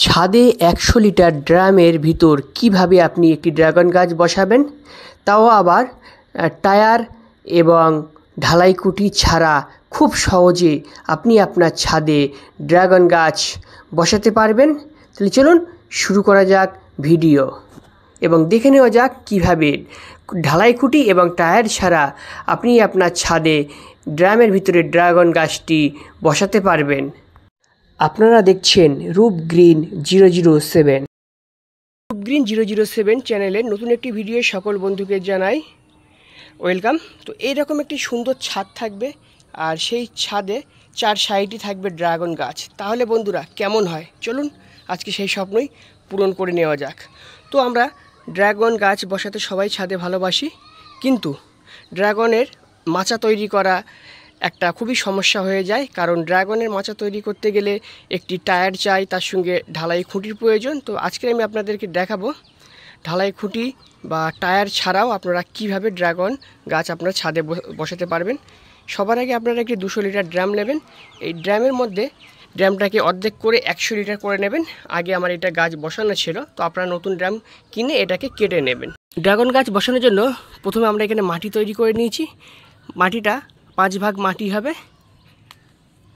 ছাদে ১০০ লিটার ড্রামের ভিতর কিভাবে আপনি একটি ড্রাগন গাছ বসাবেন, তাও আবার টায়ার এবং ঢালাইকুটি ছাড়া খুব সহজে আপনি আপনার ছাদে ড্রাগন গাছ বসাতে পারবেন। তাহলে চলুন শুরু করা যাক ভিডিও এবং দেখে নেওয়া যাক কীভাবে ঢালাইকুটি এবং টায়ার ছাড়া আপনি আপনার ছাদে ড্রামের ভিতরে ড্রাগন গাছটি বসাতে পারবেন। আপনারা দেখছেন রূপ গ্রিন 007। রূপ গ্রিন 007 চ্যানেলের নতুন একটি ভিডিও সকল বন্ধুকে জানাই ওয়েলকাম। তো এইরকম একটি সুন্দর ছাদ থাকবে আর সেই ছাদে 4 সাইডে থাকবে ড্রাগন গাছ। তাহলে বন্ধুরা কেমন হয়, চলুন আজকে সেই স্বপ্নই পূরণ করে নেওয়া যাক। তো আমরা ড্রাগন গাছ বসাতে সবাই ছাদে ভালোবাসি, কিন্তু ড্রাগনের মাচা তৈরি করা একটা খুবই সমস্যা হয়ে যায়, কারণ ড্রাগনের মাচা তৈরি করতে গেলে একটি টায়ার চাই, তার সঙ্গে ঢালাই খুঁটির প্রয়োজন। তো আজকে আমি আপনাদেরকে দেখাবো ঢালাই খুঁটি বা টায়ার ছাড়াও আপনারা কিভাবে ড্রাগন গাছ আপনার ছাদে বসাতে পারবেন। সবার আগে আপনারা একটি 200 লিটার ড্রাম নেবেন। এই ড্রামের মধ্যে ড্রামটাকে অর্ধেক করে 100 লিটার করে নেবেন। আগে আমার এটা গাছ বসানো ছিল, তো আপনারা নতুন ড্রাম কিনে এটাকে কেটে নেবেন। ড্রাগন গাছ বসানোর জন্য প্রথমে আমরা এখানে মাটি তৈরি করে নিয়েছি। মাটিটা 5 ভাগ মাটি হবে।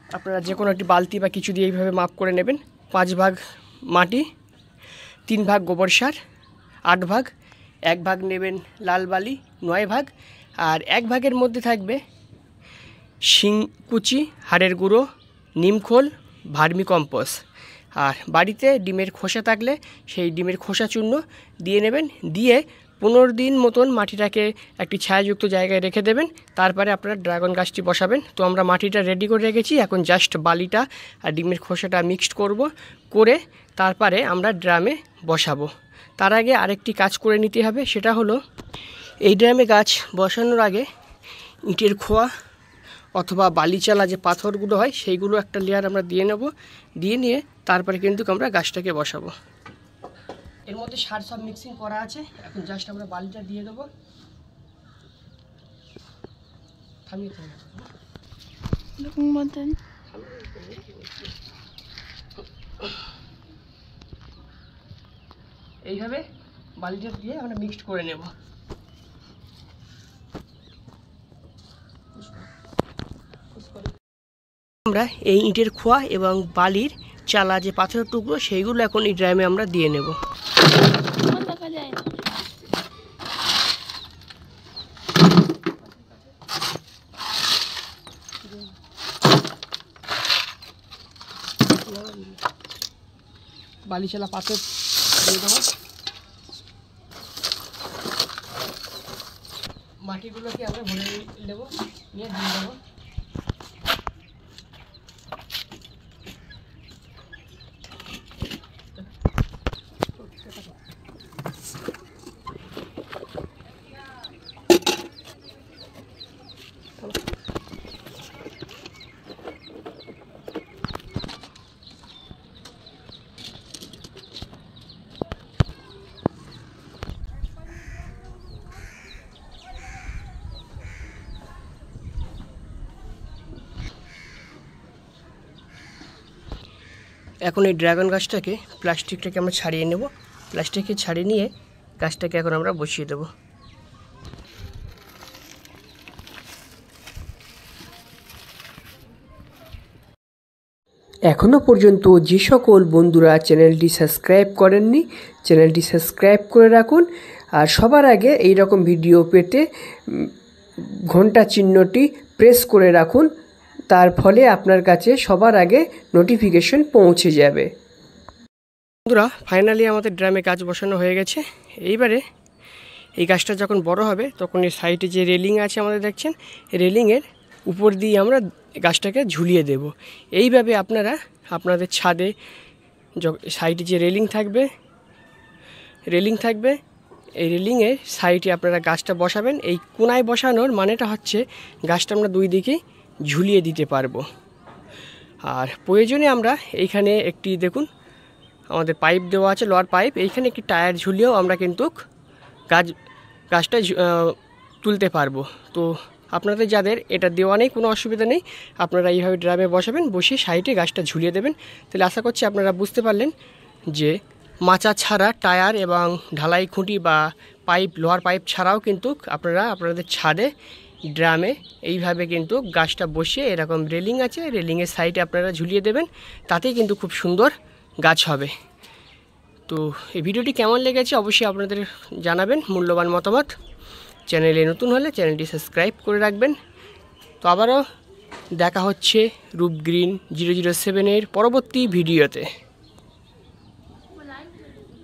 আপনারা যে কোনো একটি বালতি বা কিছু দিয়ে এইভাবে মাপ করে নেবেন। 5 ভাগ মাটি, 3 ভাগ গোবর সার, 8 ভাগ, 1 ভাগ নেবেন লাল বালি 9 ভাগ, আর 1 ভাগের মধ্যে থাকবে শিংকুচি, হাড়ের গুঁড়ো, নিমখোল, ভার্মি কম্পোস্ট। আর বাড়িতে ডিমের খোসা থাকলে সেই ডিমের খোসা চূর্ণ দিয়ে নেবেন। দিয়ে 15 দিন মতন মাটিটাকে একটি ছায়াযুক্ত জায়গায় রেখে দেবেন। তারপরে আপনারা ড্রাগন গাছটি বসাবেন। তো আমরা মাটিটা রেডি করে রেখেছি, এখন জাস্ট বালিটা আর ডিমের খোসাটা মিক্সড করে তারপরে আমরা ড্রামে বসাবো। তার আগে আরেকটি কাজ করে নিতে হবে, সেটা হলো এই ড্রামে গাছ বসানোর আগে ইটের খোয়া অথবা বালিচালা যে পাথরগুলো হয় সেইগুলো একটা লেয়ার আমরা দিয়ে নেব। দিয়ে নিয়ে তারপরে কিন্তু আমরা গাছটাকে বসাবো। এর মধ্যে সার সব মিক্সিং করা আছে, এখন জাস্ট আমরা বালিটা দিয়ে দেবো। এইভাবে বালিটা দিয়ে আমরা মিক্সড করে নেব। আমরা এই ইটের খোয়া এবং বালির চালা যে পাথরের টুকরো সেইগুলো এখন এই ড্রামে আমরা দিয়ে নেব। বালি চালা পাথর দিয়ে দেবো। মাটিগুলোকে আমরা ভরে নেবো, নিয়ে দিয়ে দেবো। এখন এই ড্রাগন গাছটাকে প্লাস্টিকটাকে আমরা ছাড়িয়ে নেব। প্লাস্টিককে ছাড়িয়ে নিয়ে গাছটাকে এখন আমরা বসিয়ে দেব। এখনও পর্যন্ত যে সকল বন্ধুরা চ্যানেলটি সাবস্ক্রাইব করেননি, চ্যানেলটি সাবস্ক্রাইব করে রাখুন। আর সবার আগে এই রকম ভিডিও পেতে ঘন্টা চিহ্নটি প্রেস করে রাখুন, তার ফলে আপনার কাছে সবার আগে নোটিফিকেশন পৌঁছে যাবে। বন্ধুরা, ফাইনালি আমাদের ড্রামে গাছ বসানো হয়ে গেছে। এইবারে এই গাছটা যখন বড় হবে তখন এই সাইডে যে রেলিং আছে আমাদের দেখছেন, এই উপর দিয়ে আমরা গাছটাকে ঝুলিয়ে দেব। এইভাবে আপনারা আপনাদের ছাদে সাইডে যে রেলিং থাকবে এই রেলিংয়ের সাইডে আপনারা গাছটা বসাবেন। এই কোনায় বসানোর মানেটা হচ্ছে গাছটা আমরা 2 দিকেই ঝুলিয়ে দিতে পারবো। আর প্রয়োজনে আমরা এইখানে একটি দেখুন আমাদের পাইপ দেওয়া আছে, লোহার পাইপ, এইখানে একটি টায়ার ঝুলিয়েও আমরা কিন্তু গাছটা তুলতে পারবো। তো আপনাদের যাদের এটা দেওয়া নেই কোনো অসুবিধা নেই, আপনারা এইভাবে ড্রামে বসাবেন, বসিয়ে সাইডে গাছটা ঝুলিয়ে দেবেন। তাহলে আশা করছি আপনারা বুঝতে পারলেন যে মাচা ছাড়া টায়ার এবং ঢালাই খুঁটি বা পাইপ, লোহার পাইপ ছাড়াও কিন্তু আপনারা আপনাদের ছাদে ড্রামে এইভাবে কিন্তু গাছটা বসিয়ে, এরকম রেলিং আছে, রেলিংয়ের সাইডে আপনারা ঝুলিয়ে দেবেন, তাতেই কিন্তু খুব সুন্দর গাছ হবে। তো এই ভিডিওটি কেমন লেগেছে অবশ্যই আপনাদের জানাবেন মূল্যবান মতামত। চ্যানেলে নতুন হলে চ্যানেলটি সাবস্ক্রাইব করে রাখবেন। তো আবারও দেখা হচ্ছে রূপ গ্রিন 007 পরবর্তী ভিডিওতে।